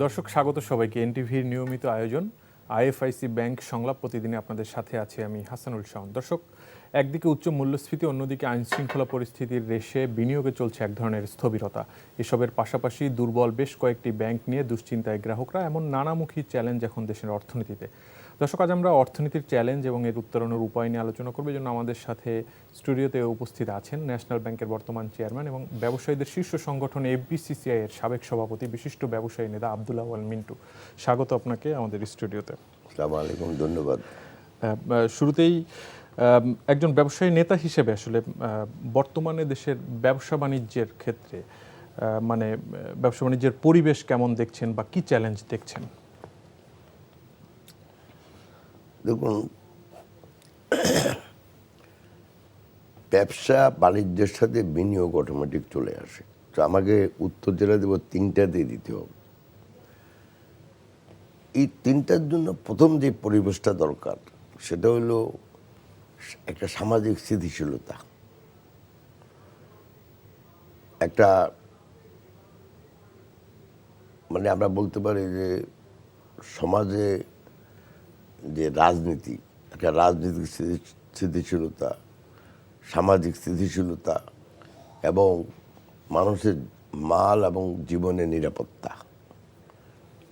দর্শক স্বাগত সবাইকে এনটিভির নিয়মিত আয়োজন আইএফআইসি ব্যাংক সংলাপ প্রতিদিনে আপনাদের সাথে আছি আমি হাসানুল শাওন। দর্শক, একদিকে উচ্চ মূল্যস্ফীতি, অন্যদিকে আইন শৃঙ্খলা পরিস্থিতির রেশে বিনিয়োগে চলছে এক ধরনের স্থবিরতা। এসবের পাশাপাশি দুর্বল বেশ কয়েকটি ব্যাংক নিয়ে দুশ্চিন্তায় গ্রাহকরা। এমন নানামুখী চ্যালেঞ্জ এখন দেশের অর্থনীতিতে। দর্শক, আজ আমরা অর্থনীতির চ্যালেঞ্জ এবং এর উত্তরণের উপায় নিয়ে আলোচনা করব। এই জন্য আমাদের সাথে স্টুডিওতে উপস্থিত আছেন ন্যাশনাল ব্যাংকের বর্তমান চেয়ারম্যান এবং ব্যবসায়ীদের শীর্ষ সংগঠন এফবিসিসিআই এর সাবেক সভাপতি বিশিষ্ট ব্যবসায়ী নেতা আব্দুল আউয়াল মিন্টু। স্বাগত আপনাকে আমাদের স্টুডিওতে। আসসালামু আলাইকুম, ধন্যবাদ। শুরুতেই একজন ব্যবসায়ী নেতা হিসেবে আসলে বর্তমানে দেশের ব্যবসা বাণিজ্যের ক্ষেত্রে মানে ব্যবসা বাণিজ্যের পরিবেশ কেমন দেখছেন বা কি চ্যালেঞ্জ দেখছেন? দেখুন, ব্যবসা বাণিজ্যের সাথে বিনিয়োগ অটোমেটিক চলে আসে। তো আমাকে উত্তর যেটা দেবো তিনটাতেই দিতে হবে। এই তিনটার জন্য প্রথম যে পরিবেশটা দরকার সেটা হলো একটা সামাজিক স্থিতিশীলতা, একটা মানে আমরা বলতে পারি যে সমাজে যে রাজনীতি, একটা রাজনৈতিক স্থিতিশীলতা, সামাজিক স্থিতিশীলতা এবং মানুষের মাল এবং জীবনের নিরাপত্তা,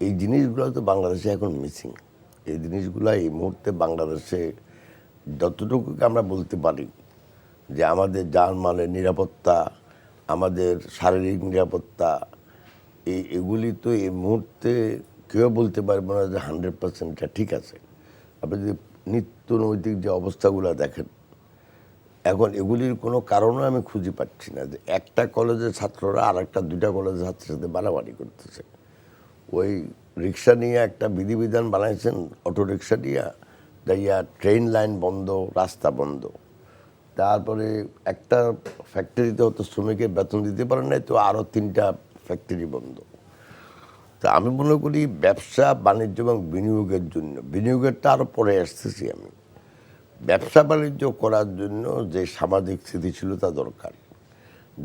এই জিনিসগুলো তো বাংলাদেশে এখন মিসিং। এই জিনিসগুলো এই মুহূর্তে বাংলাদেশে যতটুকু আমরা বলতে পারি যে আমাদের জানমালের নিরাপত্তা, আমাদের শারীরিক নিরাপত্তা, এগুলি তো এই মুহূর্তে কেউ বলতে পারবে না যে 100% ঠিক আছে। আপনি যদি নিত্য নৈতিক যে অবস্থাগুলো দেখেন এখন, এগুলির কোনো কারণও আমি খুঁজে পাচ্ছি না যে একটা কলেজের ছাত্ররা আর একটা দুইটা কলেজের ছাত্রের সাথে বাড়াবাড়ি করতেছে। ওই রিক্সা নিয়ে একটা বিধিবিধান বানাইছেন, অটো রিক্সা নিয়ে যাইয়া ট্রেন লাইন বন্ধ, রাস্তা বন্ধ। তারপরে একটা ফ্যাক্টরিতে হয়তো শ্রমিকের বেতন দিতে পারেন নাই, তো আরও 3টা ফ্যাক্টরি বন্ধ। তা আমি মনে করি ব্যবসা বাণিজ্য এবং বিনিয়োগের জন্য, বিনিয়োগেরটা আরও পরে আসতেছি আমি, ব্যবসা বাণিজ্য করার জন্য যে সামাজিক স্থিতিশীলতা দরকার,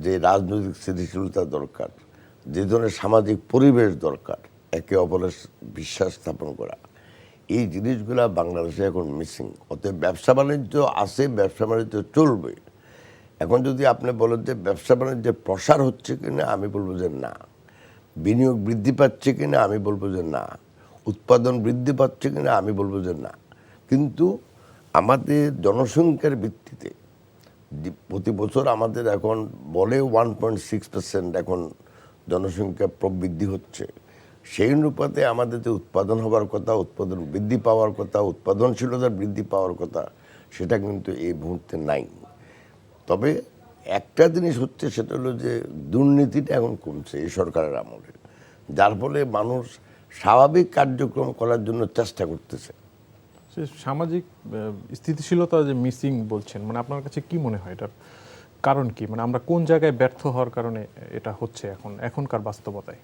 যে রাজনৈতিক স্থিতিশীলতা দরকার, যে ধরনের সামাজিক পরিবেশ দরকার, একে অপরের বিশ্বাস স্থাপন করা, এই জিনিসগুলা বাংলাদেশে এখন মিসিং। অতএব ব্যবসা বাণিজ্য আছে, ব্যবসা বাণিজ্য চলবে। এখন যদি আপনি বলেন যে ব্যবসা বাণিজ্যের প্রসার হচ্ছে কিনা, আমি বলবো যে না। বিনিয়োগ বৃদ্ধি পাচ্ছে কিনা, আমি বলবো যে না। উৎপাদন বৃদ্ধি পাচ্ছে কিনা, আমি বলবো যে না। কিন্তু আমাদের জনসংখ্যার ভিত্তিতে প্রতি বছর আমাদের এখন বলে 1.6% এখন জনসংখ্যা প্রবৃদ্ধি হচ্ছে। সেই অনুপাতে আমাদের যে উৎপাদন হওয়ার কথা, উৎপাদন বৃদ্ধি পাওয়ার কথা, উৎপাদনশীলতা বৃদ্ধি পাওয়ার কথা, সেটা কিন্তু এই মুহূর্তে নাই। তবে একটা জিনিস হচ্ছে, সেটা হলো যে দুর্নীতিটা এখন কমছে এই সরকারের আমলে, যার ফলে মানুষ স্বাভাবিক কার্যক্রম করার জন্য চেষ্টা করতেছে। সামাজিক স্থিতিশীলতা যে মিসিং বলছেন, মানে আপনার কাছে কি মনে হয় এটার কারণ কি? মানে আমরা কোন জায়গায় ব্যর্থ হওয়ার কারণে এটা হচ্ছে এখনকার বাস্তবতায়?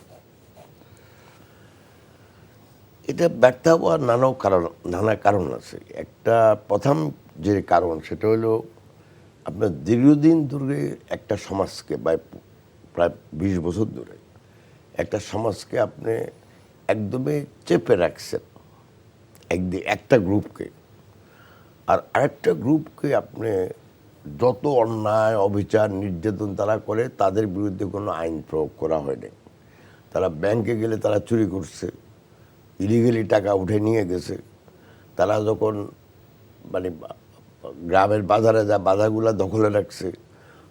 এটা ব্যর্থ হওয়ার নানা কারণ আছে। একটা প্রথম যে কারণ সেটা হলো আপনার দীর্ঘদিন ধরে একটা সমাজকে প্রায় 20 বছর ধরে একটা সমাজকে আপনি একদমই চেপে রাখছেন একটা গ্রুপকে, আর আরেকটা গ্রুপকে আপনি যত অন্যায় অবিচার নির্যাতন তারা করে তাদের বিরুদ্ধে কোনো আইন প্রয়োগ করা হয়নি। তারা ব্যাংকে গেলে তারা চুরি করছে, ইলিগেলি টাকা উঠে নিয়ে গেছে। তারা যখন মানে গ্রামের বাজারে যা বাজারগুলা দখলে রাখছে,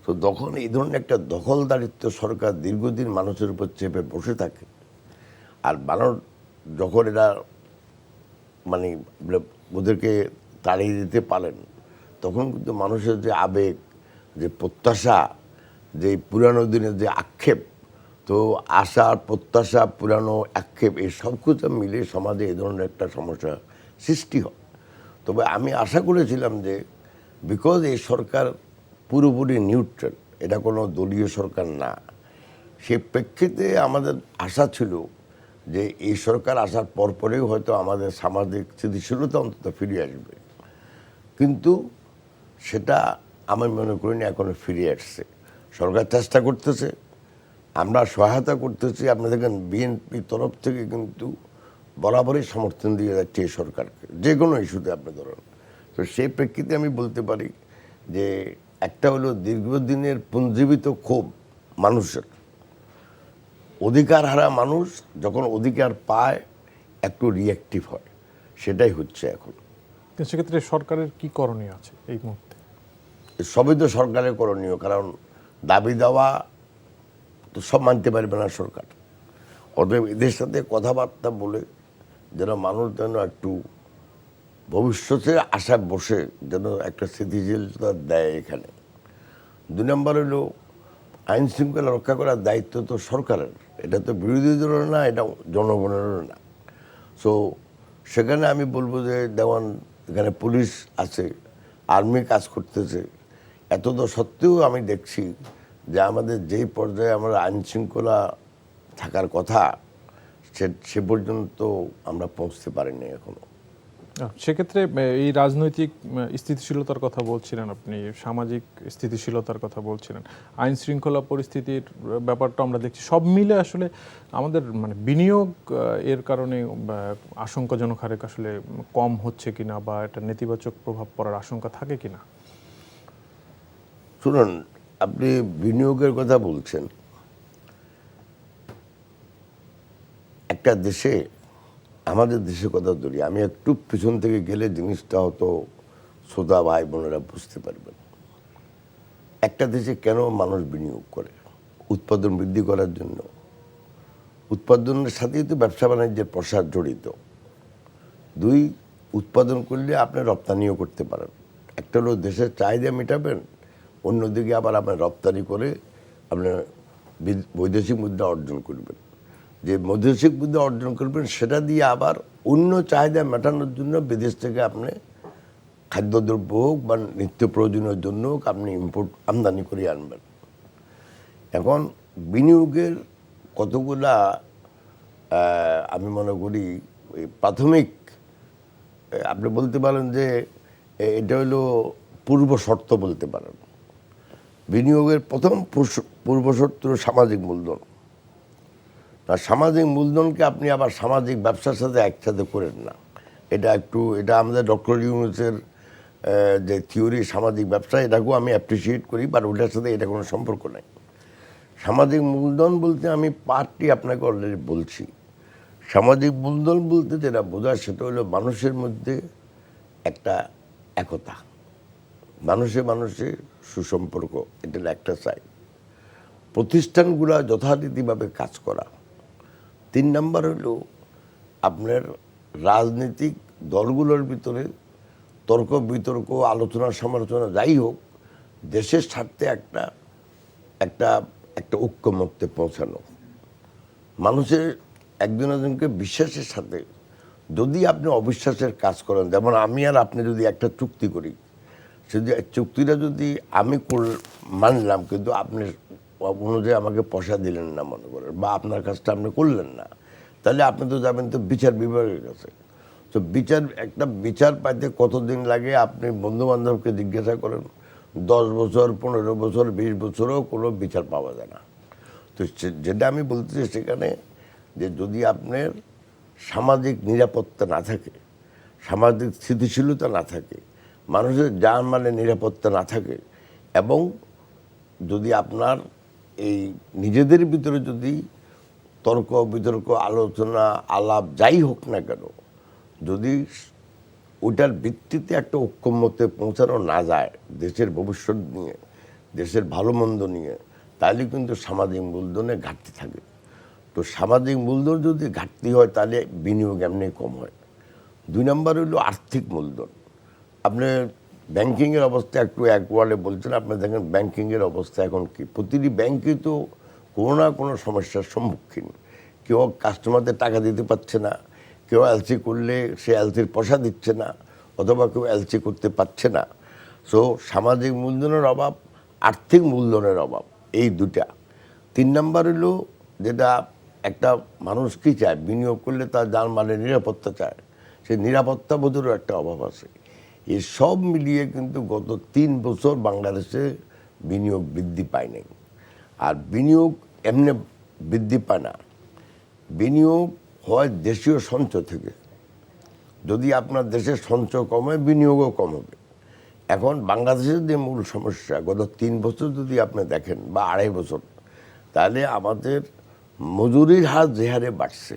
তো তখন এই ধরনের একটা দখলদারিত্ব সরকার দীর্ঘদিন মানুষের উপর চেপে বসে থাকে। আর মানুষ যখন এরা মানে ওদেরকে তাড়িয়ে দিতে পারেন, তখন কিন্তু মানুষের যে আবেগ, যে প্রত্যাশা, যে পুরানো দিনের যে আক্ষেপ, তো আশার প্রত্যাশা, পুরানো আক্ষেপ, এই সব কিছু মিলে সমাজে এই ধরনের একটা সমস্যা সৃষ্টি হয়। তবে আমি আশা করেছিলাম যে বিকজ এই সরকার পুরোপুরি নিউট্রাল, এটা কোনো দলীয় সরকার না, সে প্রেক্ষিতে আমাদের আশা ছিল যে এই সরকার আসার পরপরেও হয়তো আমাদের সামাজিক স্থিতিশীলতা অন্তত ফিরে আসবে। কিন্তু সেটা আমি মনে করিনি এখনো ফিরে আসছে। সরকার চেষ্টা করতেছে, আমরা সহায়তা করতেছি। আপনি দেখেন বিএনপি তরফ থেকে কিন্তু বরাবরই সমর্থন দিয়ে যাচ্ছে এই সরকারকে, যে কোনো ইস্যুতে আপনি ধরেন। তো সেই প্রেক্ষিতে আমি বলতে পারি যে একটা হলো দীর্ঘদিনের পুঞ্জীবিত ক্ষোভ মানুষের, অধিকার হারা মানুষ যখন অধিকার পায় একটু রিঅ্যাক্টিভ হয়, সেটাই হচ্ছে এখন। তো সেক্ষেত্রে সরকারের কি করণীয় আছে এই মুহূর্তে? সবই তো সরকারের করণীয়, কারণ দাবি দেওয়া তো সব মানতে পারবে না সরকার। অতএব এদের সাথে কথাবার্তা বলে যেন মানুষ যেন একটু ভবিষ্যতে আশা বসে যেন একটা স্থিতিশীলতা দেয় এখানে। 2 নম্বর হলো আইন শৃঙ্খলা রক্ষা করার দায়িত্ব তো সরকারের, এটা তো বিরোধীদেরও না, এটা জনগণেরও না। সো সেখানে আমি বলবো যে যেমন এখানে পুলিশ আছে, আর্মি কাজ করতেছে, এত তো সত্ত্বেও আমি দেখছি যে আমাদের যেই পর্যায়ে আমরা আইন শৃঙ্খলা থাকার কথা সে পর্যন্ত আমরা পৌঁছতে পারিনি এখনো। সেক্ষেত্রে এই রাজনৈতিক স্থিতিশীলতার কথা বলছিলেন আপনি, সামাজিক স্থিতিশীলতার কথা বলছিলেন, আইন শৃঙ্খলা পরিস্থিতির ব্যাপারটা আমরা দেখছি, সব মিলে আসলে আমাদের মানে বিনিয়োগ এর কারণে আশঙ্কাজনক হারে আসলে কম হচ্ছে কিনা, বা এটা নেতিবাচক প্রভাব পড়ার আশঙ্কা থাকে কিনা? শুনুন, আপনি বিনিয়োগের কথা বলছেন। একটা দেশে, আমাদের দেশের কথা ধরি, আমি একটু পিছন থেকে গেলে জিনিসটা হয়তো শ্রোতা ভাই বোনেরা বুঝতে পারবেন। একটা দেশে কেন মানুষ বিনিয়োগ করে? উৎপাদন বৃদ্ধি করার জন্য। উৎপাদনের সাথেই তো ব্যবসা বাণিজ্যের প্রসার জড়িত। 2, উৎপাদন করলে আপনি রপ্তানিও করতে পারেন। একটা হলো দেশের চাহিদা মেটাবেন, অন্যদিকে আবার আপনি রপ্তানি করে আপনি বৈদেশিক মুদ্রা অর্জন করবেন। যে বৈদেশিক মুদ্রা অর্জন করবেন সেটা দিয়ে আবার অন্য চাহিদা মেটানোর জন্য বিদেশ থেকে আপনি খাদ্যদ্রব্য হোক বা নিত্য প্রয়োজনের জন্য হোক আপনি আমদানি করে আনবেন। এখন বিনিয়োগের কতগুলা আমি মনে করি প্রাথমিক, আপনি বলতে পারেন যে এটা হলো পূর্ব শর্ত বলতে পারেন। বিনিয়োগের প্রথম পূর্ব শর্ত সামাজিক মূলধন। আর সামাজিক মূলধনকে আপনি আবার সামাজিক ব্যবসার সাথে একসাথে করেন না। এটা আমাদের ডক্টর ইউনূসের যে থিওরি সামাজিক ব্যবসা, এটাকেও আমি অ্যাপ্রিসিয়েট করি, বাট ওটার সাথে এটা কোনো সম্পর্ক নেই। সামাজিক মূলধন বলতে আমি পার্টটি আপনাকে অলরেডি বলছি। সামাজিক মূলধন বলতে যেটা বোঝায় সেটা হলো মানুষের মধ্যে একটা একতা, মানুষে সুসম্পর্ক, এটার একটা সাইড। প্রতিষ্ঠানগুলো যথারীতিভাবে কাজ করা। 3 নম্বর হলো আপনার রাজনৈতিক দলগুলোর ভিতরে তর্ক বিতর্ক, আলোচনা সমালোচনা যাই হোক, দেশের স্বার্থে একটা একটা একটা ঐক্যমত্যে পৌঁছানো। মানুষের একজন একজনকে বিশ্বাসের সাথে, যদি আপনি অবিশ্বাসের কাজ করেন, যেমন আমি আর আপনি যদি একটা চুক্তি করি, যদি চুক্তিটা যদি আমি মানলাম কিন্তু আপনি অনুযায়ী আমাকে পয়সা দিলেন না মনে করেন, বা আপনার কাজটা আপনি করলেন না, তাহলে আপনি তো যাবেন তো বিচার বিভাগের কাছে। তো বিচার পাইতে কতদিন লাগে আপনি বন্ধু বান্ধবকে জিজ্ঞাসা করেন, 10 বছর 15 বছর 20 বছরও কোনো বিচার পাওয়া যায় না। তো যেটা আমি বলতেছি সেখানে যে যদি আপনার সামাজিক নিরাপত্তা না থাকে, সামাজিক স্থিতিশীলতা না থাকে, মানুষের জানমালের নিরাপত্তা না থাকে, এবং যদি আপনার এই নিজেদের ভিতরে যদি তর্ক বিতর্ক, আলোচনা আলাপ যাই হোক না কেন, যদি ওইটার ভিত্তিতে একটা ঐক্যমত্যে পৌঁছানো না যায় দেশের ভবিষ্যৎ নিয়ে, দেশের ভালো মন্দ নিয়ে, তাহলে কিন্তু সামাজিক মূলধনে ঘাটতি থাকে। তো সামাজিক মূলধন যদি ঘাটতি হয় তাহলে বিনিয়োগ এমনি কম হয়। 2 নম্বর হলো আর্থিক মূলধন। আপনি ব্যাংকিংয়ের অবস্থা একটু এক ওয়ার্ডে বলছেন, আপনি দেখেন ব্যাংকিংয়ের অবস্থা এখন কি, প্রতিটি ব্যাংকই তো কোনো না কোনো সমস্যার সম্মুখীন। কেউ কাস্টমারদের টাকা দিতে পারছে না, কেউ এলসি করলে সে এলসির পয়সা দিচ্ছে না, অথবা কেউ এলসি করতে পারছে না। সো সামাজিক মূলধনের অভাব, আর্থিক মূলধনের অভাব, এই দুটা। 3 নম্বর হলো যেটা একটা মানুষ কী চায়, বিনিয়োগ করলে তার জানমালের নিরাপত্তা চায়, সেই নিরাপত্তা বোধেরও একটা অভাব আছে। এই সব মিলিয়ে কিন্তু গত 3 বছর বাংলাদেশে বিনিয়োগ বৃদ্ধি পায় নাই। আর বিনিয়োগ এমনি বৃদ্ধি পায় না, বিনিয়োগ হয় দেশীয় সঞ্চয় থেকে। যদি আপনার দেশের সঞ্চয় কম হয়, বিনিয়োগও কম হবে। এখন বাংলাদেশের যে মূল সমস্যা, গত 3 বছর যদি আপনি দেখেন বা 2.5 বছর, তাহলে আমাদের মজুরির হার যে হারে বাড়ছে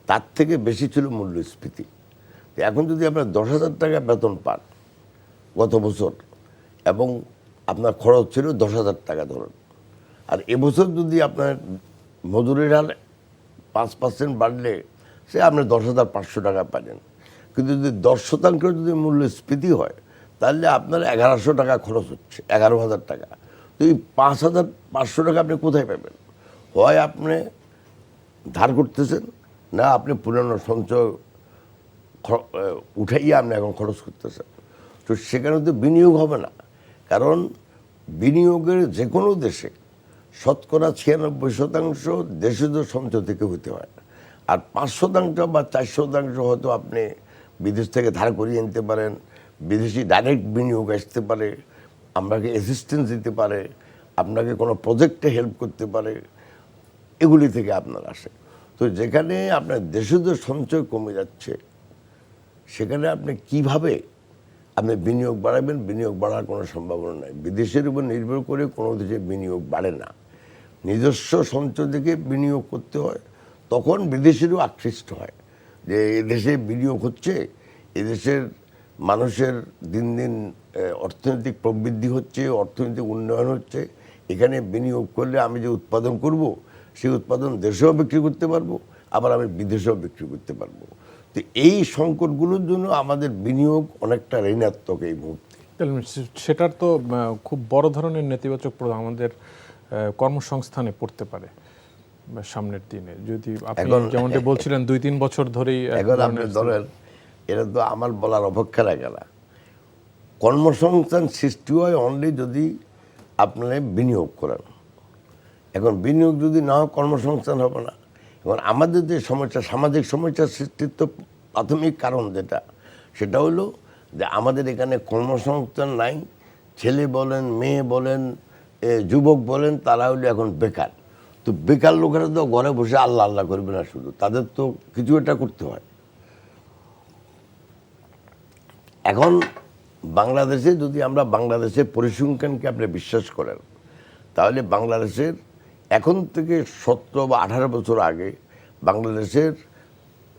তার থেকে বেশি ছিল মূল্যস্ফীতি। এখন যদি আপনার 10,000 টাকা বেতন পান গত বছর, এবং আপনার খরচ ছিল 10,000 টাকা ধরুন, আর এবছর যদি আপনার মজুরির হার 5% বাড়লে সে আপনি 10,500 টাকা পাবেন। কিন্তু যদি 10% যদি মূল্যস্ফীতি হয়, তাহলে আপনার 1,100 টাকা খরচ হচ্ছে, 11,000 টাকা। তো এই 5,500 টাকা আপনি কোথায় পাবেন? হয় আপনি ধার করতেছেন, না আপনি পুরানো সঞ্চয় উঠাইয়া আপনি এখন খরচ করতেছেন। তো সেখানে তো বিনিয়োগ হবে না, কারণ বিনিয়োগের যে কোনো দেশে শতকরা 96% দেশজ সঞ্চয় থেকে হতে হয়, আর 5% বা 4% হয়তো আপনি বিদেশ থেকে ধার করিয়ে আনতে পারেন, বিদেশি ডাইরেক্ট বিনিয়োগ আসতে পারে, আপনাকে অ্যাসিস্ট্যান্স দিতে পারে, আপনাকে কোনো প্রজেক্টে হেল্প করতে পারে, এগুলি থেকে আপনার আসে। তো যেখানে আপনার দেশজ সঞ্চয় কমে যাচ্ছে, সেখানে আপনি কিভাবে আপনি বিনিয়োগ বাড়াবেন? বিনিয়োগ বাড়ার কোনো সম্ভাবনা নাই। বিদেশের উপর নির্ভর করে কোনো দেশে বিনিয়োগ বাড়ে না। নিজস্ব সঞ্চয় থেকে বিনিয়োগ করতে হয়, তখন বিদেশিরও আকৃষ্ট হয় যে এদেশে বিনিয়োগ হচ্ছে, এদেশের মানুষের দিন দিন অর্থনৈতিক প্রবৃদ্ধি হচ্ছে, অর্থনৈতিক উন্নয়ন হচ্ছে, এখানে বিনিয়োগ করলে আমি যে উৎপাদন করব, সেই উৎপাদন দেশেও বিক্রি করতে পারবো, আবার আমি বিদেশেও বিক্রি করতে পারবো। তো এই সংকটগুলোর জন্য আমাদের বিনিয়োগ অনেকটা ঋণাত্মক এই মুহূর্তে। সেটার তো খুব বড় ধরনের নেতিবাচক প্রভাব আমাদের কর্মসংস্থানে পড়তে পারে সামনের দিনে। যদি আপনি যেমনটা বলছিলেন 2-3 বছর ধরেই এখন আপনি ধরেন, এটা তো আমার বলার অপেক্ষা রাখে না। কর্মসংস্থান সৃষ্টি হয় অনলি যদি আপনারা বিনিয়োগ করেন। এখন বিনিয়োগ যদি না হয়, কর্মসংস্থান হবে না। এখন আমাদের যে সমস্যা, সামাজিক সমস্যার সৃষ্টির তো প্রাথমিক কারণ যেটা, সেটা হলো যে আমাদের এখানে কর্মসংস্থান নাই। ছেলে বলেন, মেয়ে বলেন, যুবক বলেন, তারা হলো এখন বেকার। তো বেকার লোকেরা তো ঘরে বসে আল্লাহ আল্লাহ করবে না শুধু, তাদের তো কিছু একটা করতে হয়। এখন বাংলাদেশে যদি আমরা বাংলাদেশের পরিসংখ্যানকে আপনি বিশ্বাস করেন, তাহলে বাংলাদেশের এখন থেকে 17 বা 18 বছর আগে বাংলাদেশের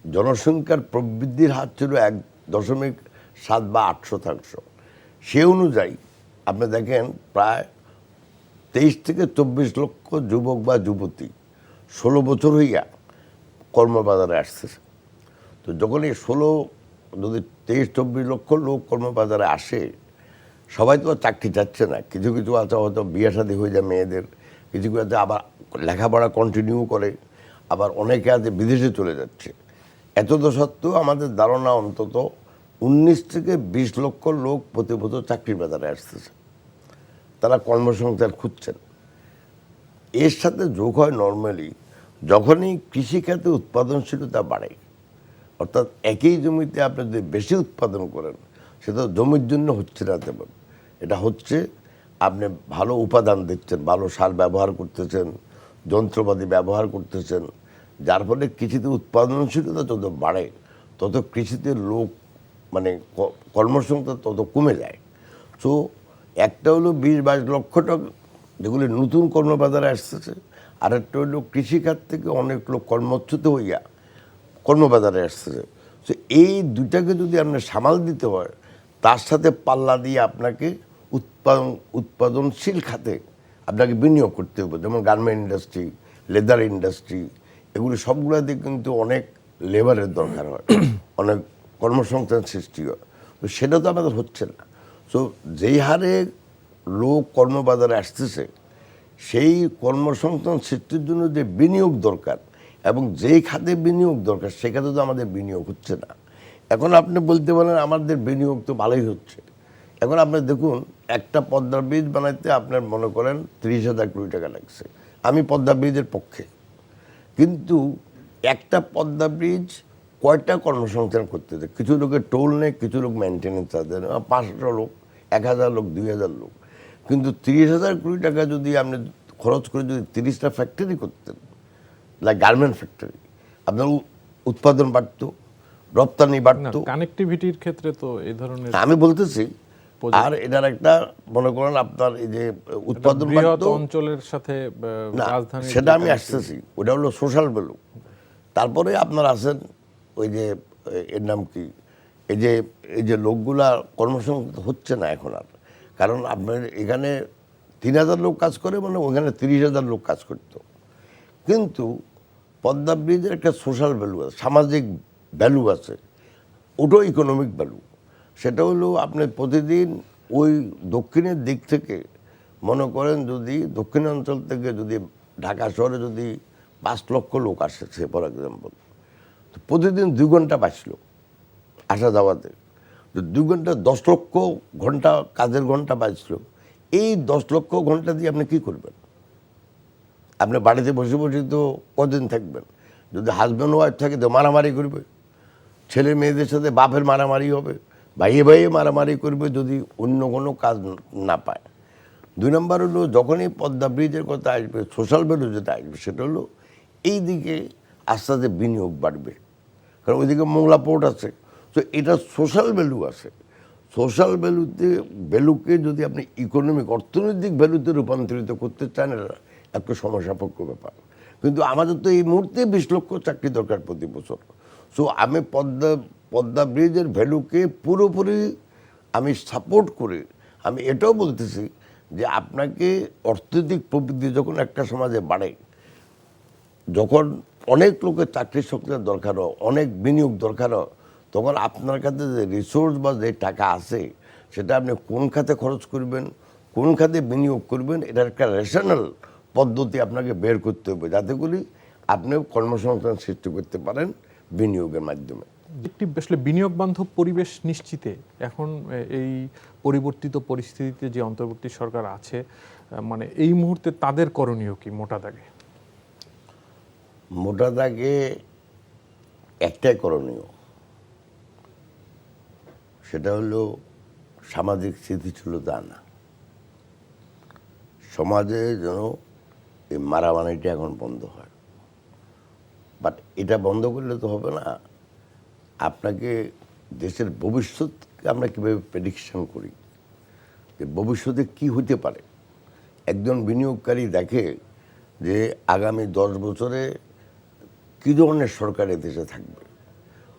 জনসংখ্যার প্রবৃদ্ধির হার ছিল 1.7 বা 8%। সে অনুযায়ী আপনি দেখেন প্রায় 23 থেকে 24 লক্ষ যুবক বা যুবতী 16 বছর হইয়া কর্মবাজারে আসতেছে। তো যখন এই 23-24 লক্ষ লোক কর্মবাজারে আসে, সবাই তো চাকরি চাচ্ছে না। কিছু কিছু আছে হয়তো বিয়ে শাদী হয়ে যায় মেয়েদের, কিছু কিছু আছে আবার লেখাপড়া কন্টিনিউ করে, আবার অনেকে আছে বিদেশে চলে যাচ্ছে। এত সত্ত্বেও আমাদের ধারণা অন্তত 19 থেকে 20 লক্ষ লোক প্রতি বছর চাকরির বাজারে আসতেছে, তারা কর্মসংস্থান খুঁজছেন। এর সাথে যোগ হয় নর্মালি যখনই কৃষিখাতে উৎপাদনশীলতা বাড়ে, অর্থাৎ একই জমিতে আপনি যদি বেশি উৎপাদন করেন, সেটা জমির জন্য হচ্ছে না তেমন, এটা হচ্ছে আপনি ভালো উপাদান দিচ্ছেন, ভালো সার ব্যবহার করতেছেন, যন্ত্রপাতি ব্যবহার করতেছেন, যার ফলে কৃষিতে উৎপাদনশীলতা যত বাড়ে, তত কৃষিতে লোক মানে কর্মসংস্থান তত কমে যায়। সো একটা হলো 20-22 লক্ষ টাকা যেগুলি নতুন কর্মবাজারে আসতেছে, আর একটা হলো কৃষিখাত থেকে অনেক লোক কর্মচ্যুত হইয়া কর্মবাজারে আসতেছে। তো এই দুইটাকে যদি আপনার সামাল দিতে হয়, তার সাথে পাল্লা দিয়ে আপনাকে উৎপাদনশীল খাতে আপনাকে বিনিয়োগ করতে হবে। যেমন গার্মেন্ট ইন্ডাস্ট্রি, লেদার ইন্ডাস্ট্রি, এগুলি সবগুলোতে কিন্তু অনেক লেবারের দরকার হয়, অনেক কর্মসংস্থান সৃষ্টি হয়। তো সেটা তো আমাদের হচ্ছে না। সো যেই হারে লোক কর্মবাজারে আসতেছে, সেই কর্মসংস্থান সৃষ্টির জন্য যে বিনিয়োগ দরকার এবং যেই খাতে বিনিয়োগ দরকার, সে খাতে তো আমাদের বিনিয়োগ হচ্ছে না। এখন আপনি বলতে পারেন আমাদের বিনিয়োগ তো ভালোই হচ্ছে। এখন আপনি দেখুন, একটা পদ্মা ব্রিজ বানাইতে আপনার মনে করেন 30,000 কোটি টাকা লাগছে। আমি পদ্মা ব্রিজের পক্ষে, কিন্তু একটা পদ্মা ব্রিজ কয়টা কর্মসংস্থান করতেছে? কিছু লোকের টোল নেই, কিছু লোক মেনটেন্যান্স আছে, 500 লোক, 1,000 লোক, 2,000 লোক। কিন্তু 30,000 কোটি টাকা যদি আপনি খরচ করে যদি 30টা ফ্যাক্টরি করতেন, লাইক গার্মেন্ট ফ্যাক্টরি, আপনার উৎপাদন বাড়তো, রপ্তানি না, বাড়তো। কানেক্টিভিটির ক্ষেত্রে তো এই ধরনের আমি বলতেছি, আর এটার একটা মনে করেন আপনার এই যে উৎপাদন বৃহৎ বাড়তো অঞ্চলের সাথে না, রাজধানী, সেটা আমি আসতেছি, ওটা হলো সোশ্যাল ভ্যালু। তারপরে আপনার আছেন ওই যে এর নাম কি, এই যে লোকগুলা কর্মসংস্থান হচ্ছে না এখন আর, কারণ আপনার এখানে 3,000 লোক কাজ করে, মানে ওখানে 30,000 লোক কাজ করতো। কিন্তু পদ্মা ব্রিজের একটা সোশ্যাল ভ্যালু আছে, সামাজিক ভ্যালু আছে, ওটাও ইকোনমিক ভ্যালু। সেটা হলো আপনি প্রতিদিন ওই দক্ষিণের দিক থেকে মনে করেন যদি দক্ষিণাঞ্চল থেকে যদি ঢাকা শহরে যদি 5 লক্ষ লোক আসছে ফর এক্সাম্পল, তো প্রতিদিন 2 ঘন্টা বাঁচলো আসা যাওয়াতে, তো 2 ঘন্টা 10 লক্ষ ঘন্টা কাজের ঘন্টা বাঁচলো। এই 10 লক্ষ ঘন্টা দিয়ে আপনি কি করবেন? আপনি বাড়িতে বসে বসে তো কদিন থাকবেন? যদি হাজব্যান্ড ওয়াইফ থাকে তো মারামারি করবে, ছেলে মেয়েদের সাথে বাপের মারামারি হবে, ভাইয়ে ভাইয়ে মারামারি করবে যদি অন্য কোনো কাজ না পায়। 2 নম্বর হলো যখনই পদ্মা ব্রিজের কথা আসবে, সোশ্যাল ভ্যালু যেটা আসবে সেটা হলো এই দিকে আস্তে আস্তে বিনিয়োগ বাড়বে, কারণ ওইদিকে মোংলা পোর্ট আছে। তো এটা সোশ্যাল ভ্যালু আছে। সোশ্যাল ভ্যালুকে যদি আপনি ইকোনমিক অর্থনৈতিক ভ্যালুতে রূপান্তরিত করতে চান, এটা একটা সমস্যাপক্ষ ব্যাপার। কিন্তু আমাদের তো এই মুহূর্তে 20 লক্ষ চাকরি দরকার প্রতি বছর। সো আমি পদ্মা ব্রিজের ভ্যালুকে পুরোপুরি আমি সাপোর্ট করে আমি এটাও বলতেছি যে আপনাকে অর্থনৈতিক প্রবৃদ্ধি যখন একটা সমাজে বাড়ে, যখন অনেক লোকের চাকরি সংস্থান দরকার হয়, অনেক বিনিয়োগ দরকার হয়, তখন আপনার কাছে যে রিসোর্স বা যে টাকা আছে সেটা আপনি কোন খাতে খরচ করবেন, কোন খাতে বিনিয়োগ করবেন, এটার একটা রেশনাল পদ্ধতি আপনাকে বের করতে হবে, যাতে করে আপনি কর্মসংস্থান সৃষ্টি করতে পারেন বিনিয়োগের মাধ্যমে। একটি আসলে বিনিয়োগ বান্ধব পরিবেশ নিশ্চিতে এখন এই পরিবর্তিত পরিস্থিতিতে যে অন্তর্বর্তী সরকার আছে, মানে এই মুহূর্তে তাদের করণীয় কি মোটা দাগে? মোটা দাগে একটাই করণীয়, সেটা হলো সামাজিক স্থিতিশীলতা আনা। সমাজে যেন এই মারামারিটা এখন বন্ধ হয়। বাট এটা বন্ধ করলে তো হবে না। আপনাকে দেশের ভবিষ্যৎকে আমরা কীভাবে প্রেডিকশন করি, যে ভবিষ্যতে কি হতে পারে। একজন বিনিয়োগকারী দেখে যে আগামী 10 বছরে কী ধরনের সরকার এদেশে থাকবে,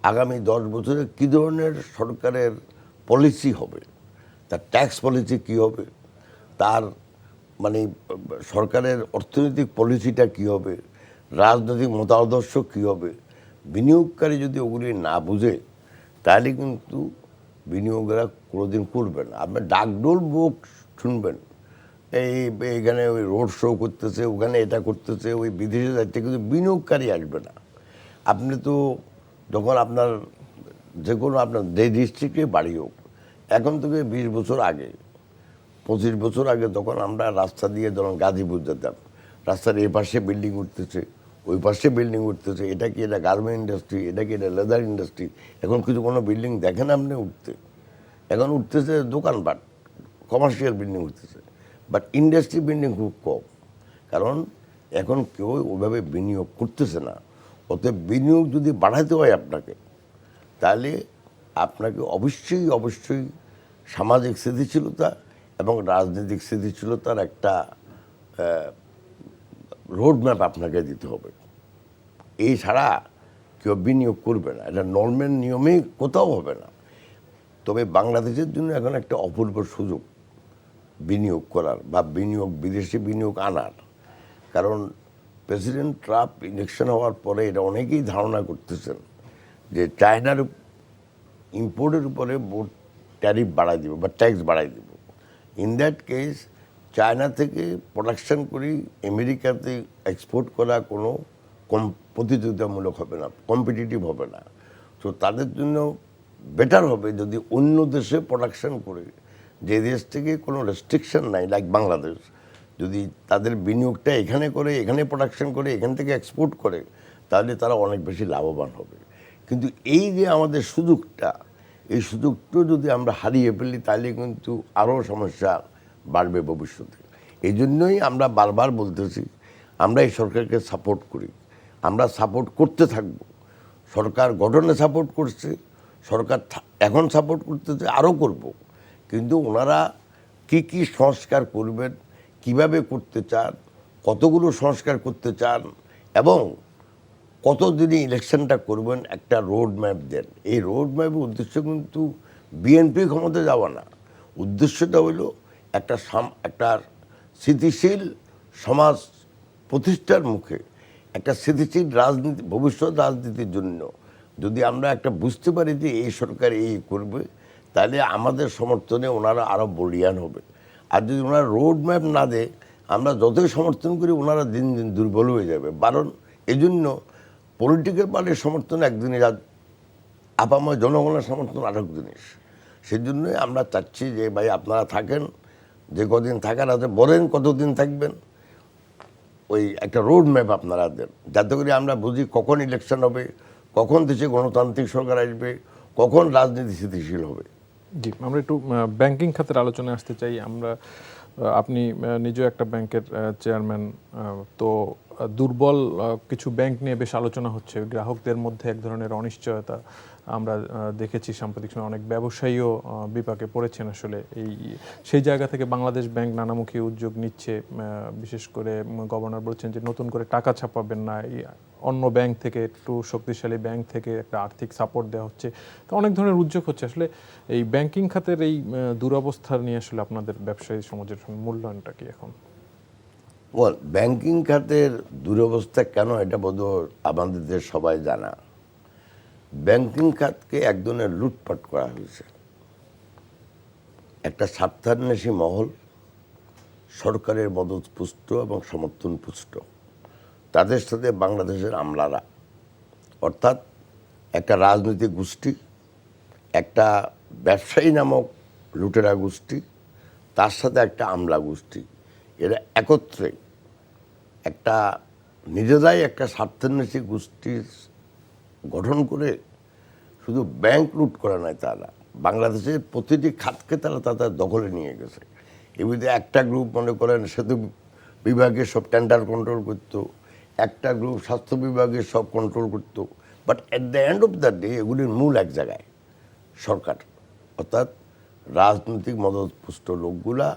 আগামী 10 বছরে কী ধরনের সরকারের পলিসি হবে, তার ট্যাক্স পলিসি কী হবে, তার মানে সরকারের অর্থনৈতিক পলিসিটা কী হবে, রাজনৈতিক মতাদর্শ কী হবে। বিনিয়োগকারী যদি ওগুলি না বুঝে তাহলে কিন্তু বিনিয়োগরা কোনোদিন করবে না। আপনি ডাকডোল বুক শুনবেন, এইখানে ওই রোড শো করতেছে, ওখানে এটা করতেছে, ওই বিদেশে যাচ্ছে, কিন্তু বিনিয়োগকারী আসবে না। আপনি তো যখন আপনার যে কোনো আপনার যে ডিস্ট্রিক্টে বাড়ি হোক, এখন থেকে 20 বছর আগে 25 বছর আগে তখন আমরা রাস্তা দিয়ে যখন গাজীপুর যেতাম, রাস্তার এই পাশে বিল্ডিং উঠতেছে, ওই পাশে বিল্ডিং উঠতেছে, এটা কি এটা গার্মেন্ট ইন্ডাস্ট্রি, এটা কি এটা লেদার ইন্ডাস্ট্রি। এখন কিছু কোনো বিল্ডিং দেখেন আপনি উঠতে, এখন উঠতেছে দোকানপাট, কমার্শিয়াল বিল্ডিং উঠতেছে, বাট ইন্ডাস্ট্রি বিল্ডিং খুব কম, কারণ এখন কেউ ওইভাবে বিনিয়োগ করতেছে না। অতএব বিনিয়োগ যদি বাড়াতে হয় আপনাকে, তাহলে আপনাকে অবশ্যই অবশ্যই সামাজিক স্থিতিশীলতা এবং রাজনৈতিক স্থিতিশীলতার একটা রোডম্যাপ আপনাকে দিতে হবে। এই ছাড়া কেউ বিনিয়োগ করবে না, এটা নর্মাল নিয়মে কোথাও হবে না। তবে বাংলাদেশের জন্য এখন একটা অপূর্ব সুযোগ বিনিয়োগ করার বা বিদেশি বিনিয়োগ আনার। কারণ প্রেসিডেন্ট ট্রাম্প ইলেকশন হওয়ার পরে এটা অনেকেই ধারণা করতেছেন যে চায়নার ইম্পোর্টের উপরে ট্যারিফ বাড়াই দেবে বা ট্যাক্স বাড়াই দেবে। ইন দ্যাট কেস চায়না থেকে প্রোডাকশন করি আমেরিকাতে এক্সপোর্ট করা কোনো প্রতিযোগিতামূলক হবে না, কম্পিটিটিভ হবে না। তো তাদের জন্য বেটার হবে যদি অন্য দেশে প্রোডাকশন করে, যে দেশ থেকে কোনো রেস্ট্রিকশন নাই লাইক বাংলাদেশ, যদি তাদের বিনিয়োগটা এখানে করে, এখানে প্রোডাকশন করে, এখান থেকে এক্সপোর্ট করে, তাহলে তারা অনেক বেশি লাভবান হবে। কিন্তু এই যে আমাদের সুযোগটা, এই সুযোগটা যদি আমরা হারিয়ে ফেলি তাহলে কিন্তু আরও সমস্যা বাড়বে ভবিষ্যতে। এই জন্যই আমরা বারবার বলতেছি আমরা এই সরকারকে সাপোর্ট করি, আমরা সাপোর্ট করতে থাকব। সরকার গঠনে সাপোর্ট করছে, সরকার এখন সাপোর্ট করতেছে, আরও করব। কিন্তু ওনারা কি কি সংস্কার করবেন, কিভাবে করতে চান, কতগুলো সংস্কার করতে চান এবং কতদিনে ইলেকশনটা করবেন, একটা রোড ম্যাপ দেন। এই রোড ম্যাপের উদ্দেশ্য কিন্তু বিএনপি ক্ষমতা যাওয়া না, উদ্দেশ্যটা হলো একটা স্থিতিশীল সমাজ প্রতিষ্ঠার মুখে, একটা স্থিতিশীল রাজনীতি, ভবিষ্যৎ রাজনীতির জন্য যদি আমরা একটা বুঝতে পারি যে এই সরকার এই করবে, তাহলে আমাদের সমর্থনে ওনারা আরও বলিয়ান হবে। আর যদি ওনারা রোড ম্যাপ না দেয়, আমরা যতই সমর্থন করি ওনারা দিন দিন দুর্বল হয়ে যাবে। কারণ এই জন্য পলিটিক্যাল পার্টির সমর্থন এক জিনিস, আর আপাময় জনগণের সমর্থন আরেক জিনিস। সেই জন্যই আমরা চাচ্ছি যে ভাই আপনারা থাকেন, যে কদিন থাকার আছে বলেন কতদিন থাকবেন, ওই একটা রোড ম্যাপ আপনারা দেন, যাতে করে আমরা বুঝি কখন ইলেকশন হবে, কখন দেশে গণতান্ত্রিক সরকার আসবে, কখন রাজনীতি স্থিতিশীল হবে। জি, আমরা একটু ব্যাংকিং খাতের আলোচনায় আসতে চাই। আপনি নিজেও একটা ব্যাংকের চেয়ারম্যান, তো দুর্বল কিছু ব্যাংক নিয়ে বেশ আলোচনা হচ্ছে। গ্রাহকদের মধ্যে এক ধরনের অনিশ্চয়তা আমরা দেখেছি সাম্প্রতিক সময়, অনেক ব্যবসায়ীও বিপাকে পড়েছেন আসলে। সেই জায়গা থেকে বাংলাদেশ ব্যাংক নানামুখী উদ্যোগ নিচ্ছে। বিশেষ করে গভর্নর বলছেন যে নতুন করে টাকা ছাপাবেন না, অন্য ব্যাংক থেকে, একটু শক্তিশালী ব্যাংক থেকে একটা আর্থিক সাপোর্ট দেওয়া হচ্ছে। তো অনেক ধরনের উদ্যোগ হচ্ছে আসলে। এই ব্যাংকিং খাতের এই দুরবস্থা নিয়ে আসলে আপনাদের ব্যবসায়ী সমাজের মূল্যায়নটা কি এখন? ব্যাংকিং খাতের দুরবস্থা কেন, এটা বোধহয় আমাদের সবাই জানা। ব্যাংকিং খাতকে এক ধরনের লুটপাট করা হয়েছে। একটা স্বার্থান্বেষী মহল, সরকারের মদতপুষ্ট এবং সমর্থনপুষ্ট, তাদের সাথে বাংলাদেশের আমলারা, অর্থাৎ একটা রাজনৈতিক গোষ্ঠী, একটা ব্যবসায়ী নামক লুটেরা গোষ্ঠী, তার সাথে একটা আমলা গোষ্ঠী, এরা একত্রে একটা নিজেরাই একটা স্বার্থান্বেষী গোষ্ঠীর গঠন করে শুধু ব্যাংক লুট করে নয়, তারা বাংলাদেশের প্রতিটি খাতকে তারা তাদের দখলে নিয়ে গেছে। এমনিতে একটা গ্রুপ মনে করেন সেতু বিভাগের সব টেন্ডার কন্ট্রোল করতো, একটা গ্রুপ স্বাস্থ্য বিভাগের সব কন্ট্রোল করতো, but at the end of the day এগুলির মূল এক জায়গায় সরকার, অর্থাৎ রাজনৈতিক মদতপুষ্ট লোকগুলা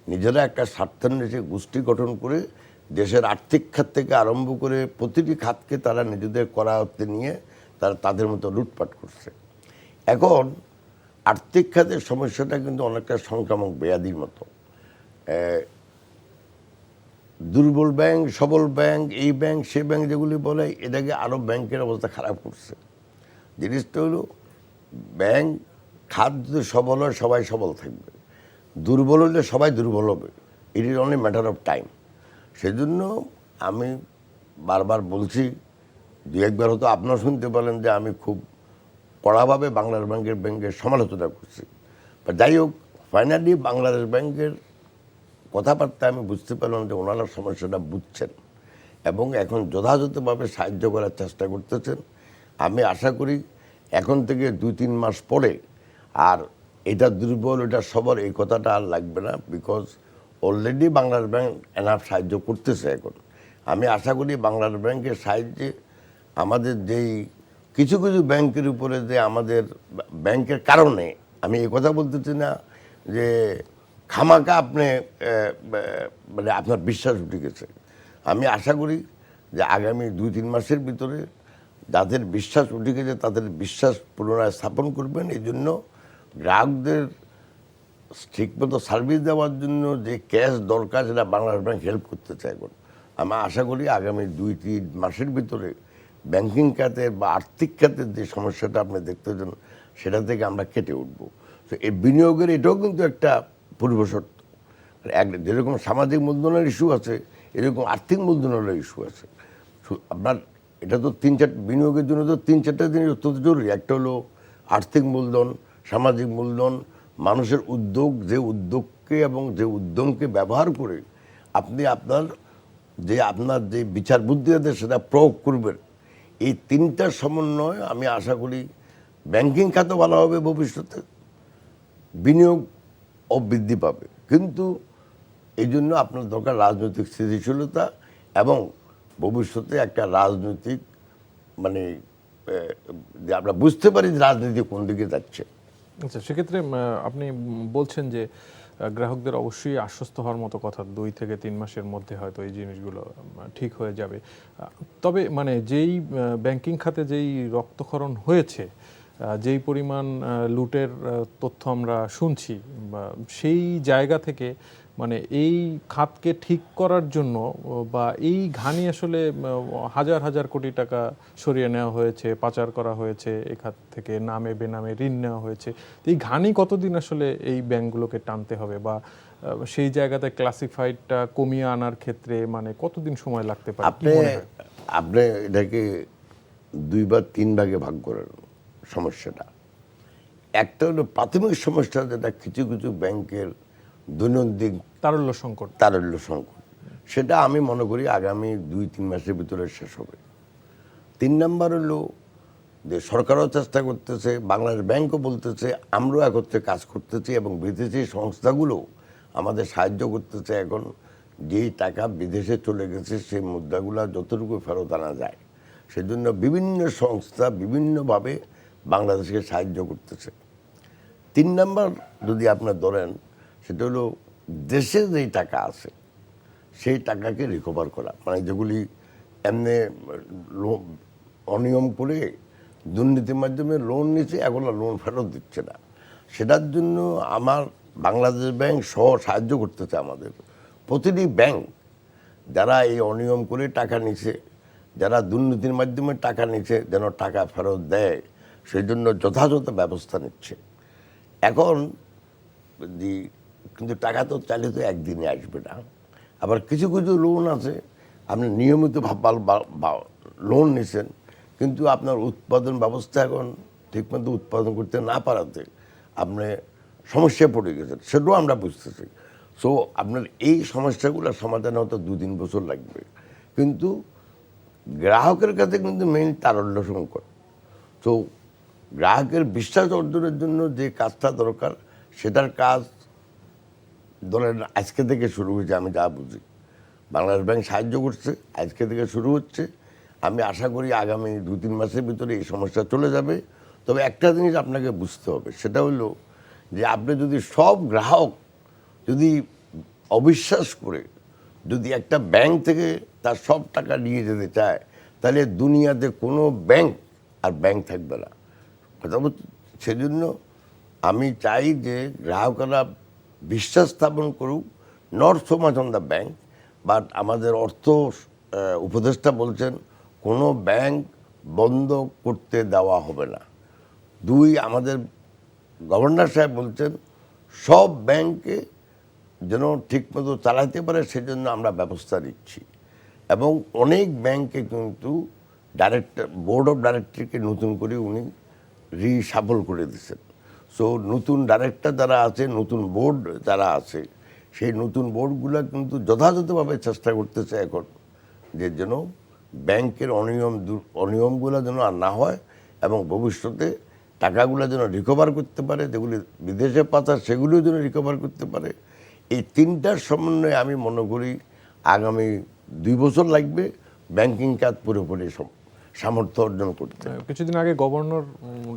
নিজেরা একটা স্বার্থান্বেষী গোষ্ঠী গঠন করে দেশের আর্থিক খাত থেকে আরম্ভ করে প্রতিটি খাতকে তারা নিজেদের করায়ত্তে নিয়ে তারা তাদের মতো লুটপাট করছে। এখন আর্থিক খাতের সমস্যাটা কিন্তু অনেকটা সংক্রামক ব্যাধির মতো। দুর্বল ব্যাংক, সবল ব্যাংক, এই ব্যাংক সে ব্যাংক যেগুলি বলে, এটাকে আরও ব্যাংকের অবস্থা খারাপ করছে। জিনিসটা হলো ব্যাংক খাত যদি সবল হয় সবাই সবল থাকবে, দুর্বল হলে সবাই দুর্বল হবে। It is only matter of time. সেজন্য আমি বারবার বলছি, দু একবার হয়তো আপনারা শুনতে পারেন যে আমি খুব কড়াভাবে বাংলাদেশ ব্যাংকের সমালোচনা করছি। বা যাই হোক, ফাইনালি বাংলাদেশ ব্যাংকের কথাবার্তা আমি বুঝতে পারলাম যে ওনারা সমস্যাটা বুঝছেন এবং এখন যথাযথভাবে সাহায্য করার চেষ্টা করতেছেন। আমি আশা করি এখন থেকে 2-3 মাস পরে আর এটা দুর্বল এটা সবল এই কথাটা আর লাগবে না, because already Bangladesh bank enough সাহায্য করতেছে। এখন আমি আশা করি বাংলাদেশ ব্যাংকের সাহায্যে আমাদের যেই কিছু কিছু ব্যাংকের উপরে যে আমাদের ব্যাংকের কারণে, আমি এই কথা বলতেছি না যে খামাকা আপনি মানে আপনার বিশ্বাস উঠে গেছে। আমি আশা করি যে আগামী 2-3 মাসের ভিতরে যাদের বিশ্বাস উঠে গেছে তাদের বিশ্বাস পুনরায় স্থাপন করবেন। এই জন্য গ্রাহকদের ঠিকমতো সার্ভিস দেওয়ার জন্য যে ক্যাশ দরকার সেটা বাংলাদেশ ব্যাংক হেল্প করতে চায়। এখন আমি আশা করি আগামী 2-3 মাসের ভিতরে ব্যাংকিং খাতের বা আর্থিক খাতের যে সমস্যাটা আপনি দেখতেছেন সেটা থেকে আমরা কেটে উঠবো। তো এই বিনিয়োগের এটাও কিন্তু একটা পূর্বশর্ত। যেরকম সামাজিক মূলধনের ইস্যু আছে, এরকম আর্থিক মূলধনেরও ইস্যু আছে। আপনার এটা তো 3-4 বিনিয়োগের জন্য তো 3-4টা জিনিস অত্যন্ত জরুরি। একটা হলো আর্থিক মূলধন, সামাজিক মূলধন, মানুষের উদ্যোগ, যে উদ্যোগকে এবং যে উদ্যমকে ব্যবহার করে আপনি আপনার যে বিচার বুদ্ধি আছে সেটা প্রয়োগ করবেন। এই 3টার সমন্বয় আমি আশা করি ব্যাংকিং খাতও ভালো হবে, ভবিষ্যতে বিনিয়োগ ও বৃদ্ধি পাবে। কিন্তু এই জন্য আপনার দরকার রাজনৈতিক স্থিতিশীলতা এবং ভবিষ্যতে একটা রাজনৈতিক মানে যে আমরা বুঝতে পারি যে রাজনীতি কোন দিকে যাচ্ছে। আচ্ছা, সেক্ষেত্রে আপনি বলছেন যে গ্রাহকদের অবশ্যই আশ্বস্ত হওয়ার মতো কথা, 2 থেকে 3 মাসের মধ্যে হয়তো এই জিনিসগুলো ঠিক হয়ে যাবে। তবে মানে যেই ব্যাংকিং খাতে যেই রক্তক্ষরণ হয়েছে, যেই পরিমাণ লুটের তথ্য আমরা শুনছি, বা সেই জায়গা থেকে মানে এই খাতকে ঠিক করার জন্য বা এই ঘানি আসলে হাজার হাজার কোটি টাকা সরিয়ে নেওয়া হয়েছে, পাচার করা হয়েছে, এই খাত থেকে নামে বেনামে ঋণ নেওয়া হয়েছে। তো এই ঘানি কতদিন আসলে এই ব্যাংকগুলোকে টানতে হবে, বা সেই জায়গাতে ক্লাসিফাইডটা কমিয়ে আনার ক্ষেত্রে মানে কতদিন সময় লাগতে পারে? আপনি এটাকে 2 বা 3 ভাগে ভাগ করেন সমস্যাটা। একটা হলো প্রাথমিক সমস্যা, যেটা কিছু কিছু ব্যাংকের দৈনন্দিন তারল্য সংকট, সেটা আমি মনে করি আগামী 2-3 মাসের ভিতরে শেষ হবে। 3 নাম্বার হলো যে সরকারও চেষ্টা করতেছে, বাংলাদেশ ব্যাংকও বলতেছে আমরাও একত্রে কাজ করতেছি, এবং বিদেশি সংস্থাগুলো আমাদের সাহায্য করতেছে। এখন যেই টাকা বিদেশে চলে গেছে সেই মুদ্রাগুলো যতটুকু ফেরত আনা যায়, সেজন্য বিভিন্ন সংস্থা বিভিন্নভাবে বাংলাদেশকে সাহায্য করতেছে। 3 নাম্বার যদি আপনার ধরেন, সেটা হলো দেশে যেই টাকা আছে সেই টাকাকে রিকভার করা, মানে যেগুলি এমনি অনিয়ম করে দুর্নীতির মাধ্যমে লোন নিচ্ছে, এখন লোন ফেরত দিচ্ছে না, সেটার জন্য আমার বাংলাদেশ ব্যাংক সহ সাহায্য করতেছে আমাদের। প্রতিটি ব্যাংক যারা এই অনিয়ম করে টাকা নিছে, যারা দুর্নীতির মাধ্যমে টাকা নিচ্ছে, যেন টাকা ফেরত দেয় সেই জন্য যথাযথ ব্যবস্থা নিচ্ছে। এখন কিন্তু টাকা তো চাইলে তো একদিনে আসবে না। আবার কিছু কিছু লোন আছে, আপনি নিয়মিত লোন নিছেন, কিন্তু আপনার উৎপাদন ব্যবস্থা এখন ঠিকমতো উৎপাদন করতে না পারাতে আপনি সমস্যায় পড়ে গেছেন, সেটাও আমরা বুঝতেছি। সো আপনার এই সমস্যাগুলো সমাধানে হয়তো 2-3 বছর লাগবে, কিন্তু গ্রাহকের কাছে কিন্তু মেইন তারল্য সংকট। তো গ্রাহকের বিশ্বাস অর্জনের জন্য যে কাজটা দরকার, সেটার কাজ ধরেন আজকে থেকে শুরু হয়েছে। আমি যা বুঝি বাংলাদেশ ব্যাংক সাহায্য করছে, আজকে থেকে শুরু হচ্ছে। আমি আশা করি আগামী 2-3 মাসের ভিতরে এই সমস্যা চলে যাবে। তবে একটা জিনিস আপনাকে বুঝতে হবে, সেটা হলো যে আপনি যদি সব গ্রাহক যদি অবিশ্বাস করে যদি একটা ব্যাংক থেকে তার সব টাকা নিয়ে যেতে চায়, তাহলে দুনিয়াতে কোনো ব্যাংক আর ব্যাংক থাকবে না। কথা বলতে সেজন্য আমি চাই যে গ্রাহকরা বিশ্বাস স্থাপন করুক, not so much on the bank, but আমাদের অর্থ উপদেষ্টা বলছেন কোনো ব্যাংক বন্ধ করতে দেওয়া হবে না। 2, আমাদের গভর্নর সাহেব বলছেন সব ব্যাংকে যেন ঠিকমতো চালাইতে পারে, সেজন্য আমরা ব্যবস্থা নিচ্ছি। এবং অনেক ব্যাংকে কিন্তু বোর্ড অফ ডাইরেক্টরকে নতুন করে উনি রিসাফল করে দিচ্ছেন। সো নতুন ডাইরেক্টর যারা আছে, নতুন বোর্ড যারা আছে, সেই নতুন বোর্ডগুলো কিন্তু যথাযথভাবে চেষ্টা করতেছে এখন যে যেন ব্যাংকের অনিয়মগুলো যেন আর না হয়, এবং ভবিষ্যতে টাকাগুলো যেন রিকভার করতে পারে, যেগুলি বিদেশে পাচার সেগুলিও যেন রিকভার করতে পারে। এই 3টার সমন্বয়ে আমি মনে করি আগামী 2 বছর লাগবে ব্যাংকিং খাত পুরোপুরি সামর্থ্য অর্জন করতে। কিছুদিন আগে গভর্নর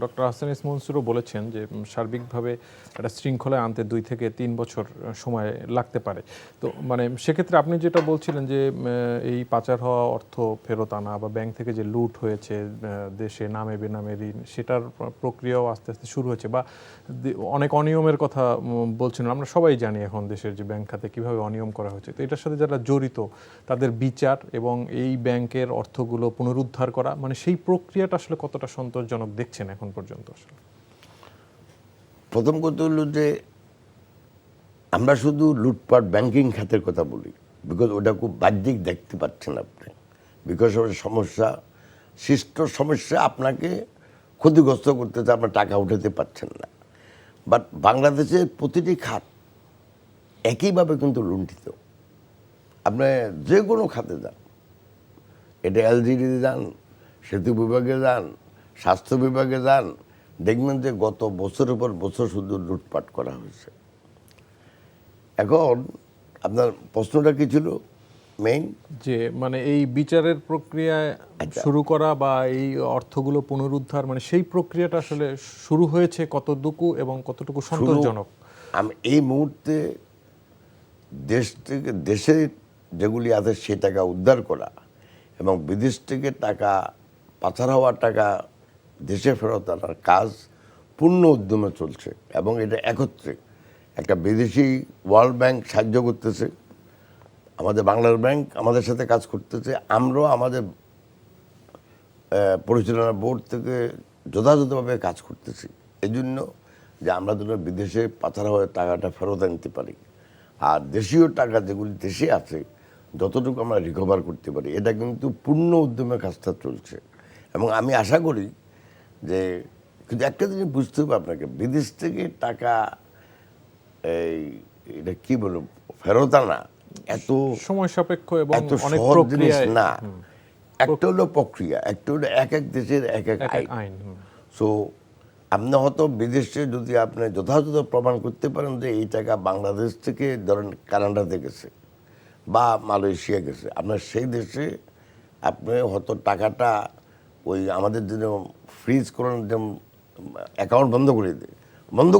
ডক্টর আহসান ইস মনসুরও বলেছেন যে সার্বিকভাবে একটা শৃঙ্খলায় আনতে 2 থেকে 3 বছর সময় লাগতে পারে। তো মানে সেক্ষেত্রে আপনি যেটা বলছিলেন যে এই পাচার হওয়া অর্থ ফেরত আনা বা ব্যাংক থেকে যে লুট হয়েছে দেশে নামে বেনামে ঋণ, সেটার প্রক্রিয়াও আস্তে আস্তে শুরু হয়েছে, বা অনেক অনিয়মের কথা বলছেন। আমরা সবাই জানি এখন দেশের যে ব্যাংক খাতে কীভাবে অনিয়ম করা হয়েছে। তো এটার সাথে যারা জড়িত তাদের বিচার এবং এই ব্যাংকের অর্থগুলো পুনরুদ্ধার করা, মানে সেই প্রক্রিয়াটা আসলে কতটা সন্তোষজনক দেখছেন এখন পর্যন্ত? আসলে প্রথম কথা হলো যে আমরা শুধু লুটপাট ব্যাংকিং খাতের কথা বলি, বিকজ ওটা খুব বাহ্যিক দেখতে পাচ্ছেন আপনি, বিকজ ওটা সমস্যা সৃষ্ট সমস্যা আপনাকে ক্ষতিগ্রস্ত করতেছে, আপনার টাকা উঠাতে পারছেন না। বাট বাংলাদেশের প্রতিটি খাত একইভাবে কিন্তু লুণ্ঠিত। আপনি যে কোনো খাতে যান, এটা এলজিডিতে যান, সেতু বিভাগে যান, স্বাস্থ্য বিভাগে যান, দেখবেন যে গত বছরের পর বছর শুধু লুটপাট করা হয়েছে। এখন আপনার প্রশ্নটা কি ছিল মেইন? যে মানে এই বিচারের প্রক্রিয়ায় শুরু করা বা এই অর্থগুলো পুনরুদ্ধার, মানে সেই প্রক্রিয়াটা আসলে শুরু হয়েছে কতটুকু এবং কতটুকু সন্তোষজনক? আমি এই মুহূর্তে দেশ থেকে দেশে যেগুলি আছে সে টাকা উদ্ধার করা এবং বিদেশ থেকে টাকা পাচার হওয়ার টাকা দেশে ফেরত আনার কাজ পূর্ণ উদ্যমে চলছে এবং এটা একত্রে একটা বিদেশি ওয়ার্ল্ড ব্যাংক সাহায্য করতেছে, আমাদের বাংলার ব্যাংক আমাদের সাথে কাজ করতেছে, আমরাও আমাদের পরিচালনা বোর্ড থেকে যথাযথভাবে কাজ করতেছি এই জন্য যে আমরা যেন বিদেশে পাচার হওয়ার টাকাটা ফেরত আনতে পারি আর দেশীয় টাকা যেগুলি দেশে আছে যতটুকু আমরা রিকভার করতে পারি। এটা কিন্তু পূর্ণ উদ্যমে কাজটা চলছে এবং আমি আশা করি যে, কিন্তু একটা জিনিস বুঝতে হবে আপনাকে, বিদেশ থেকে টাকা এটা কি বলবো ফেরত আনা এত সময় সাপেক্ষ এবং এত অনেক সহজ জিনিস প্রক্রিয়ায় না। একটা হলো প্রক্রিয়া, একটা হলো এক এক দেশের এক এক আইন। সো আপনি হয়তো বিদেশে যদি আপনি যথাযথ প্রমাণ করতে পারেন যে এই টাকা বাংলাদেশ থেকে ধরেন কানাডাতে গেছে বা মালয়েশিয়া গেছে, আপনার সেই দেশে আপনি হয়তো টাকাটা ওই আমাদের জন্য ফ্রিজ করার যেমন অ্যাকাউন্ট বন্ধ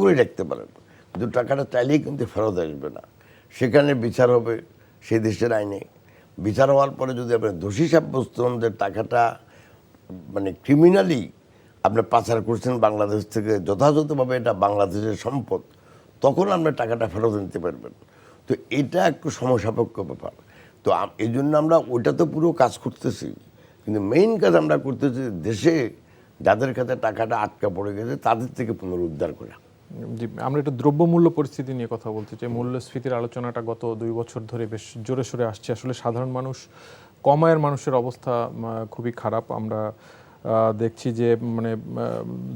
করে রাখতে পারেন, কিন্তু টাকাটা চাইলেই কিন্তু ফেরত আসবে না। সেখানে বিচার হবে সেই দেশের আইনে। বিচার হওয়ার পরে যদি আপনি দোষী সাব্যস্ত হন যে টাকাটা মানে ক্রিমিনালি আপনি পাচার করছেন বাংলাদেশ থেকে, যথাযথভাবে এটা বাংলাদেশের সম্পদ, তখন আপনার টাকাটা ফেরত নিতে পারবেন। তো এটা একটু সমসাপেক্ষ ব্যাপার। তো এই জন্য আমরা ওইটা তো পুরো কাজ করতেছি, কিন্তু মেইন কাজ আমরা করতেছি দেশে যাদের কাছে টাকাটা আটকা পড়ে গেছে তাদের থেকে পুনরুদ্ধার করা। জি, আমরা একটু দ্রব্যমূল্য পরিস্থিতি নিয়ে কথা বলতে চাই। মূল্যস্ফীতির আলোচনাটা গত 2 বছর ধরে বেশ জোরে সোরে আসছে। আসলে সাধারণ মানুষ, কম আয়ের মানুষের অবস্থা খুবই খারাপ। আমরা দেখছি যে মানে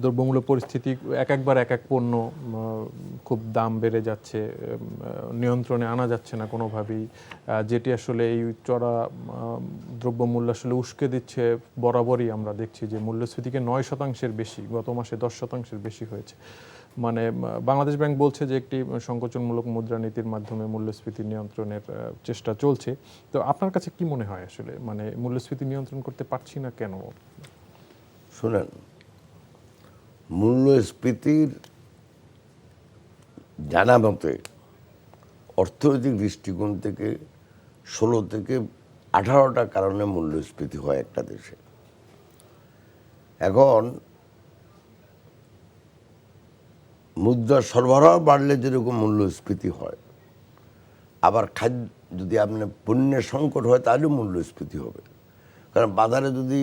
দ্রব্যমূল্য পরিস্থিতি একবার এক পণ্য খুব দাম বেড়ে যাচ্ছে, নিয়ন্ত্রণে আনা যাচ্ছে না কোনোভাবেই, যেটি আসলে এই চড়া দ্রব্যমূল্য আসলে উস্কে দিচ্ছে। বরাবরই আমরা দেখছি যে মূল্যস্ফীতিকে 9% বেশি, গত মাসে 10% বেশি হয়েছে। মানে বাংলাদেশ ব্যাংক বলছে যে একটি সংকোচনমূলক মুদ্রানীতির মাধ্যমে মূল্যস্ফীতি নিয়ন্ত্রণের চেষ্টা চলছে। তো আপনার কাছে কি মনে হয় আসলে মানে মূল্যস্ফীতি নিয়ন্ত্রণ করতে পারছি না কেন? শুনেন, মূল্যস্ফীতির জানা মতে অর্থনৈতিক দৃষ্টিকোণ থেকে 16 থেকে 18টা কারণে মূল্যস্ফীতি হয় একটা দেশে। এখন মুদ্রার সরবরাহ বাড়লে যেরকম মূল্যস্ফীতি হয়, আবার খাদ্য যদি আপনার পণ্যের সংকট হয় তাহলেও মূল্যস্ফীতি হবে। কারণ বাজারে যদি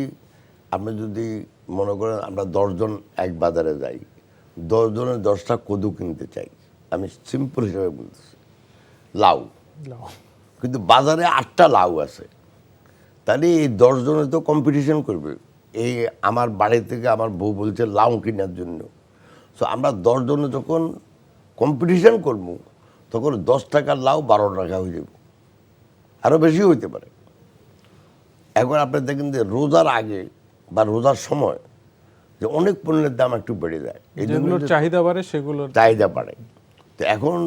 আপনি যদি মনে করেন আমরা 10 জন এক বাজারে যাই, 10 জনের 10টা কদু কিনতে চাই, আমি সিম্পল হিসাবে বলতেছি, লাউ, কিন্তু বাজারে 8টা লাউ আছে, তাহলে এই 10 জনে তো কম্পিটিশন করবে। এই আমার বাড়ি থেকে আমার বউ বলছে লাউ কেনার জন্য। সো আমরা 10 জনে যখন কম্পিটিশন করব তখন 10 টাকার লাউ 12 টাকা হয়ে যাব, আরও বেশি হইতে পারে। এখন আপনি দেখেন যে রোজার আগে বা রোজার সময় যে অনেক পণ্যের দাম একটু বেড়ে যায়, যেগুলোর চাহিদা বাড়ে সেগুলোর চাহিদা বাড়ে। তো এখন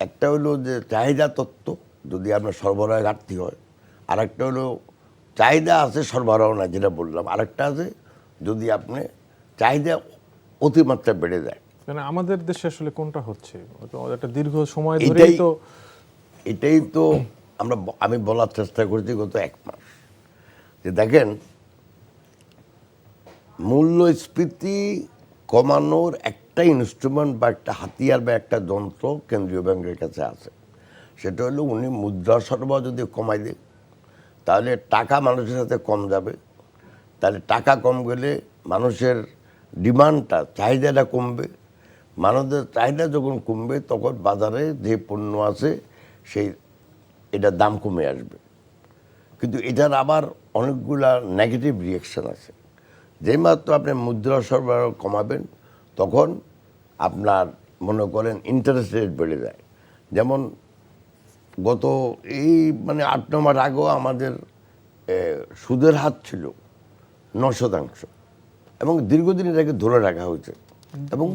একটা হলো যে চাহিদা তত্ত্ব, যদি আপনার সরবরাহ ঘাটতি হয়, আর একটা হলো চাহিদা আছে সরবরাহ না, যেটা বললাম, আরেকটা আছে যদি আপনি চাহিদা অতিমাত্রা বেড়ে যায়। মানে আমাদের দেশে আসলে কোনটা হচ্ছে? একটা দীর্ঘ সময় ধরেই তো এটাই তো আমি বলার চেষ্টা করেছি গত 1 মাস, যে দেখেন মূল্যস্ফীতি কমানোর একটা ইনস্ট্রুমেন্ট বা একটা হাতিয়ার বা একটা যন্ত্র কেন্দ্রীয় ব্যাংকের কাছে আছে। সেটা হলো উনি মুদ্রা সরবরাহ যদি কমাই দেয় তাহলে টাকা মানুষের সাথে কম যাবে, তাহলে টাকা কম গেলে মানুষের ডিমান্ডটা, চাহিদাটা কমবে। মানুষের চাহিদা যখন কমবে তখন বাজারে যে পণ্য আছে সেই এটার দাম কমে আসবে। কিন্তু এটার আবার অনেকগুলা নেগেটিভ রিয়াকশান আছে। যেই মাত্র আপনি মুদ্রা সরবরাহ কমাবেন তখন আপনার মনে করেন ইন্টারেস্ট রেট বেড়ে যায়। যেমন গত এই 8-9 মাস আগেও আমাদের সুদের হার ছিল 9% এবং দীর্ঘদিন এটাকে ধরে রাখা হয়েছে এবং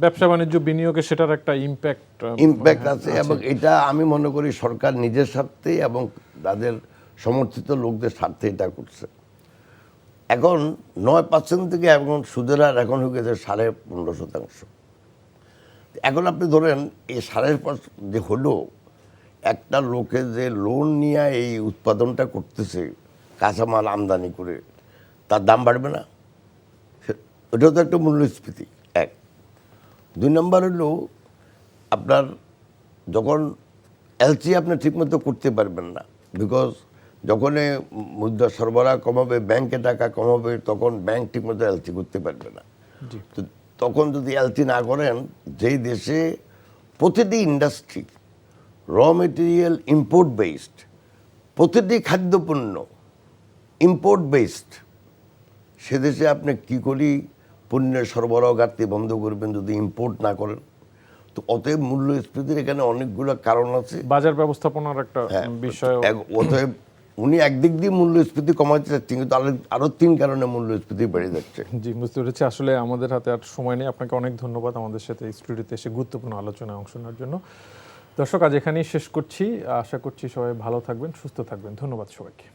ব্যবসা বাণিজ্য বিনিয়োগে সেটার একটা ইম্প্যাক্ট আছে, এবং এটা আমি মনে করি সরকার নিজের স্বার্থে এবং তাদের সমর্থিত লোকদের স্বার্থে এটা করছে। এখন 9% থেকে এখন সুদের হার এখন হয়ে গেছে 15.5%। এখন আপনি ধরেন এই 5.5 যে হলো, একটা লোকে যে লোন নিয়ে এই উৎপাদনটা করতেছে কাঁচামাল আমদানি করে, তার দাম বাড়বে না? ওটাও তো একটা মূল্যস্ফীতি। এক, 2 নম্বর হলো আপনার যখন এলসি আপনি ঠিকমতো করতে পারবেন না, বিকজ যখন মুদ্রা সরবরাহ কমাবে, ব্যাংকে টাকা কমাবে, তখন ব্যাংক ঠিকমতো এলসি করতে পারবে না। তো তখন যদি এলসি না করেন, যেই দেশে প্রতিটি ইন্ডাস্ট্রি র মেটেরিয়াল ইম্পোর্ট বেসড, প্রতিটি খাদ্যপণ্য ইম্পোর্ট বেসড, সে দেশে আপনি কী করি পণ্যের সরবরাহ ঘাটতি বন্ধ করবেন যদি ইম্পোর্ট না করেন? তো অতএব মূল্যস্ফীতির এখানে অনেকগুলো কারণ আছে, বাজার ব্যবস্থাপনার একটা বিষয়। অতএব উনি একদিক দিয়ে মূল্যস্ফীতি কমাতে চাচ্ছেন, কিন্তু আরো 3 কারণে মূল্যস্ফীতি বেড়ে যাচ্ছে। জি, বুঝতে পেরেছি। আসলে আমাদের হাতে আর সময় নেই। আপনাকে অনেক ধন্যবাদ আমাদের সাথে স্টুডিওতে এসে গুরুত্বপূর্ণ আলোচনায় অংশ নেওয়ার জন্য। দর্শক, আজ এখানেই শেষ করছি। আশা করছি সবাই ভালো থাকবেন, সুস্থ থাকবেন। ধন্যবাদ সবাইকে।